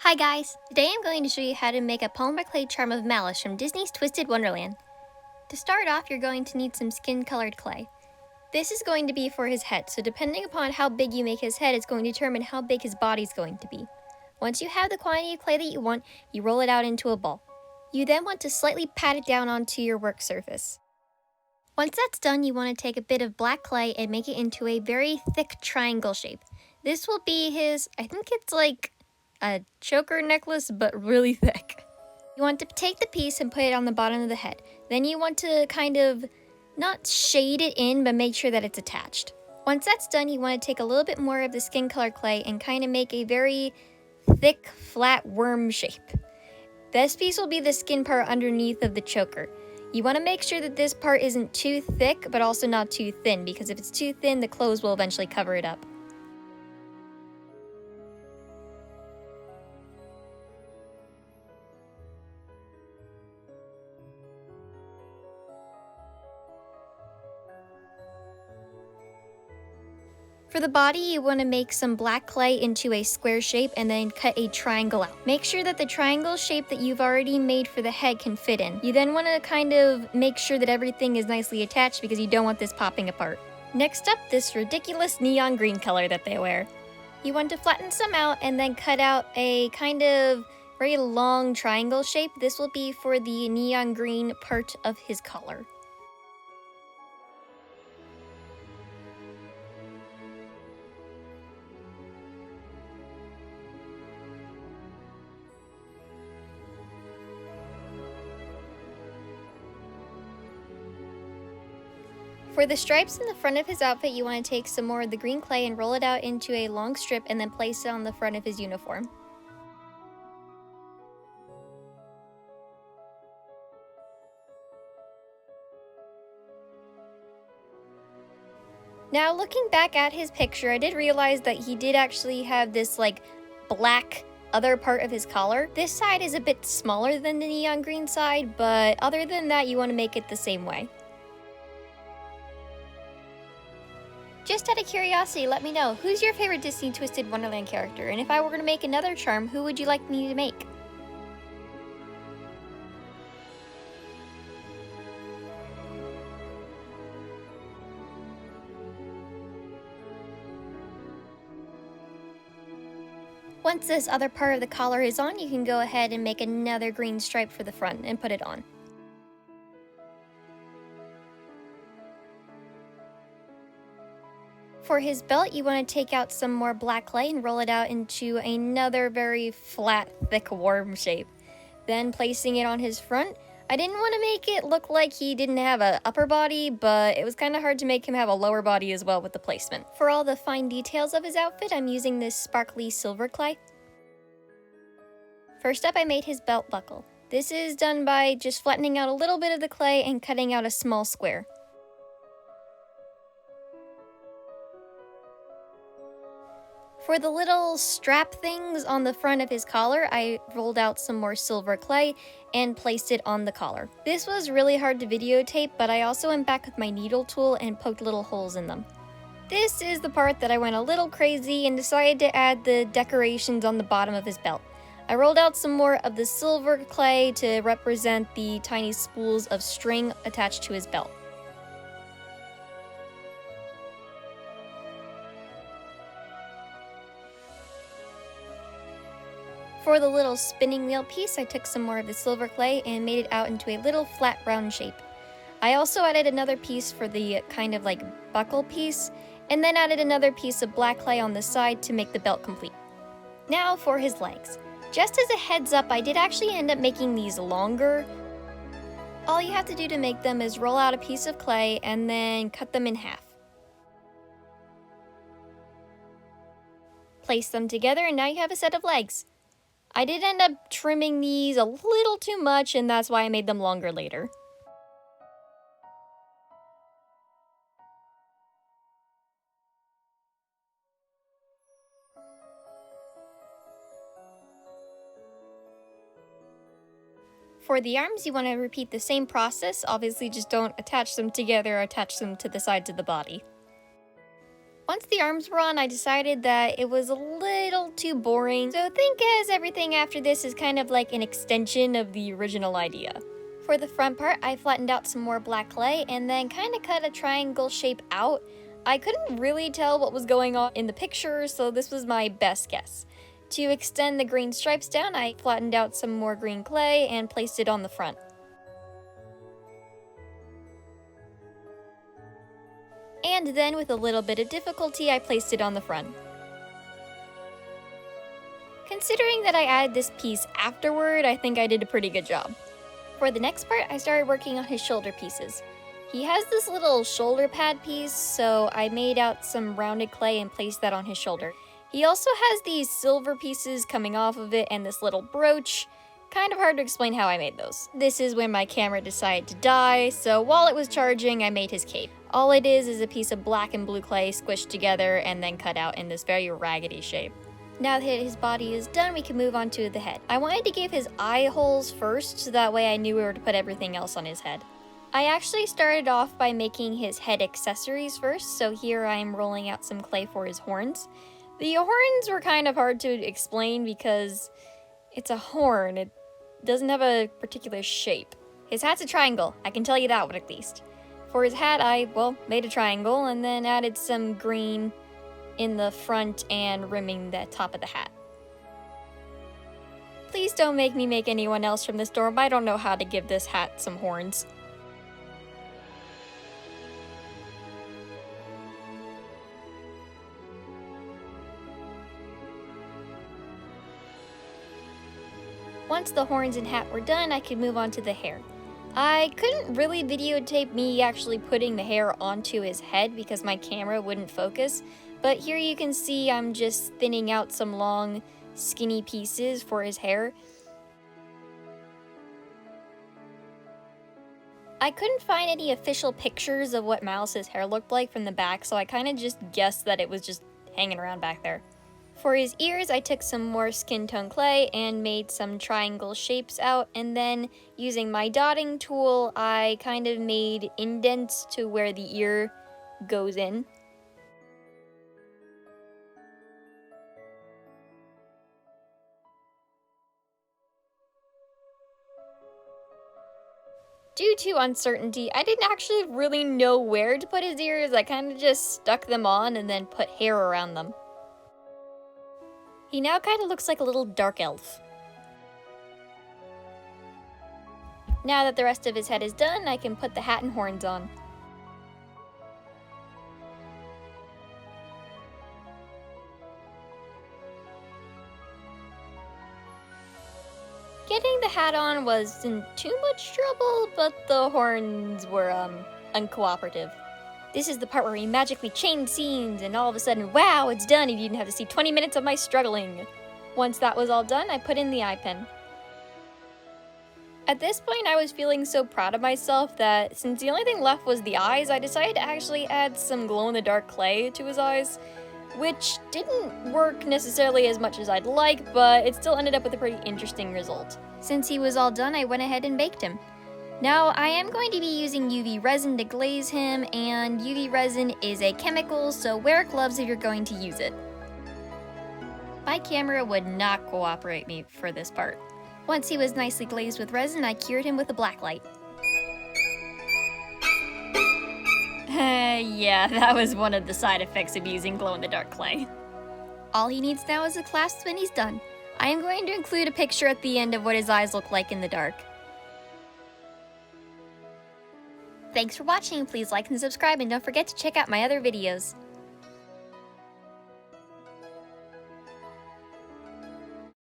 Hi guys! Today I'm going to show you how to make a polymer clay charm of Malleus from Disney's Twisted Wonderland. To start off, you're going to need some skin-colored clay. This is going to be for his head, so depending upon how big you make his head, it's going to determine how big his body's going to be. Once you have the quantity of clay that you want, you roll it out into a ball. You then want to slightly pat it down onto your work surface. Once that's done, you want to take a bit of black clay and make it into a very thick triangle shape. This will be his, I think it's like a choker necklace, but really thick. You want to take the piece and put it on the bottom of the head. Then you want to kind of not shade it in, but make sure that it's attached. Once that's done, you want to take a little bit more of the skin color clay and kind of make a very thick, flat worm shape. This piece will be the skin part underneath of the choker. You want to make sure that this part isn't too thick, but also not too thin, because if it's too thin, the clothes will eventually cover it up. For the body, you want to make some black clay into a square shape and then cut a triangle out. Make sure that the triangle shape that you've already made for the head can fit in. You then want to kind of make sure that everything is nicely attached because you don't want this popping apart. Next up, this ridiculous neon green color that they wear. You want to flatten some out and then cut out a kind of very long triangle shape. This will be for the neon green part of his collar. For the stripes in the front of his outfit, you want to take some more of the green clay and roll it out into a long strip and then place it on the front of his uniform. Now, looking back at his picture, I did realize that he did actually have this black other part of his collar. This side is a bit smaller than the neon green side, but other than that, you want to make it the same way. Just out of curiosity, let me know, who's your favorite Disney Twisted Wonderland character? And if I were going to make another charm, who would you like me to make? Once this other part of the collar is on, you can go ahead and make another green stripe for the front and put it on. For his belt, you want to take out some more black clay and roll it out into another very flat, thick worm shape. Then placing it on his front. I didn't want to make it look like he didn't have an upper body, but it was kind of hard to make him have a lower body as well with the placement. For all the fine details of his outfit, I'm using this sparkly silver clay. First up, I made his belt buckle. This is done by just flattening out a little bit of the clay and cutting out a small square. For the little strap things on the front of his collar, I rolled out some more silver clay and placed it on the collar. This was really hard to videotape, but I also went back with my needle tool and poked little holes in them. This is the part that I went a little crazy and decided to add the decorations on the bottom of his belt. I rolled out some more of the silver clay to represent the tiny spools of string attached to his belt. For the little spinning wheel piece, I took some more of the silver clay and made it out into a little flat round shape. I also added another piece for the kind of buckle piece, and then added another piece of black clay on the side to make the belt complete. Now for his legs. Just as a heads up, I did actually end up making these longer. All you have to do to make them is roll out a piece of clay and then cut them in half. Place them together and now you have a set of legs. I did end up trimming these a little too much, and that's why I made them longer later. For the arms, you want to repeat the same process. Obviously, just don't attach them together, attach them to the sides of the body. Once the arms were on, I decided that it was a little little too boring, so think as everything after this is kind of like an extension of the original idea. For the front part, I flattened out some more black clay and then kind of cut a triangle shape out. I couldn't really tell what was going on in the picture, so this was my best guess. To extend the green stripes down, I flattened out some more green clay and placed it on the front. And then with a little bit of difficulty, I placed it on the front. Considering that I added this piece afterward, I think I did a pretty good job. For the next part, I started working on his shoulder pieces. He has this little shoulder pad piece, so I made out some rounded clay and placed that on his shoulder. He also has these silver pieces coming off of it and this little brooch. Kind of hard to explain how I made those. This is when my camera decided to die, so while it was charging, I made his cape. All it is a piece of black and blue clay squished together and then cut out in this very raggedy shape. Now that his body is done, we can move on to the head. I wanted to give his eye holes first, so that way I knew where to put everything else on his head. I actually started off by making his head accessories first, so here I am rolling out some clay for his horns. The horns were kind of hard to explain because it's a horn. It doesn't have a particular shape. His hat's a triangle, I can tell you that one at least. For his hat, I, made a triangle and then added some green in the front and rimming the top of the hat. Please don't make me make anyone else from this dorm. I don't know how to give this hat some horns. Once the horns and hat were done, I could move on to the hair. I couldn't really videotape me actually putting the hair onto his head because my camera wouldn't focus, but here you can see I'm just thinning out some long, skinny pieces for his hair. I couldn't find any official pictures of what Malleus's hair looked like from the back, so I kind of just guessed that it was just hanging around back there. For his ears, I took some more skin tone clay and made some triangle shapes out, and then using my dotting tool, I kind of made indents to where the ear goes in. Due to uncertainty, I didn't actually really know where to put his ears. I kind of just stuck them on and then put hair around them. He now kind of looks like a little dark elf. Now that the rest of his head is done, I can put the hat and horns on. Getting the hat on wasn't too much trouble, but the horns were, uncooperative. This is the part where we magically change scenes, and all of a sudden, wow, it's done, and you didn't have to see 20 minutes of my struggling. Once that was all done, I put in the eye pen. At this point, I was feeling so proud of myself that since the only thing left was the eyes, I decided to actually add some glow-in-the-dark clay to his eyes, which didn't work necessarily as much as I'd like, but it still ended up with a pretty interesting result. Since he was all done, I went ahead and baked him. Now, I am going to be using UV resin to glaze him, and UV resin is a chemical, so wear gloves if you're going to use it. My camera would not cooperate me for this part. Once he was nicely glazed with resin, I cured him with a black light. Yeah, that was one of the side effects of using glow-in-the-dark clay. All he needs now is a clasp and he's done. I am going to include a picture at the end of what his eyes look like in the dark. Thanks for watching, please like and subscribe, and don't forget to check out my other videos.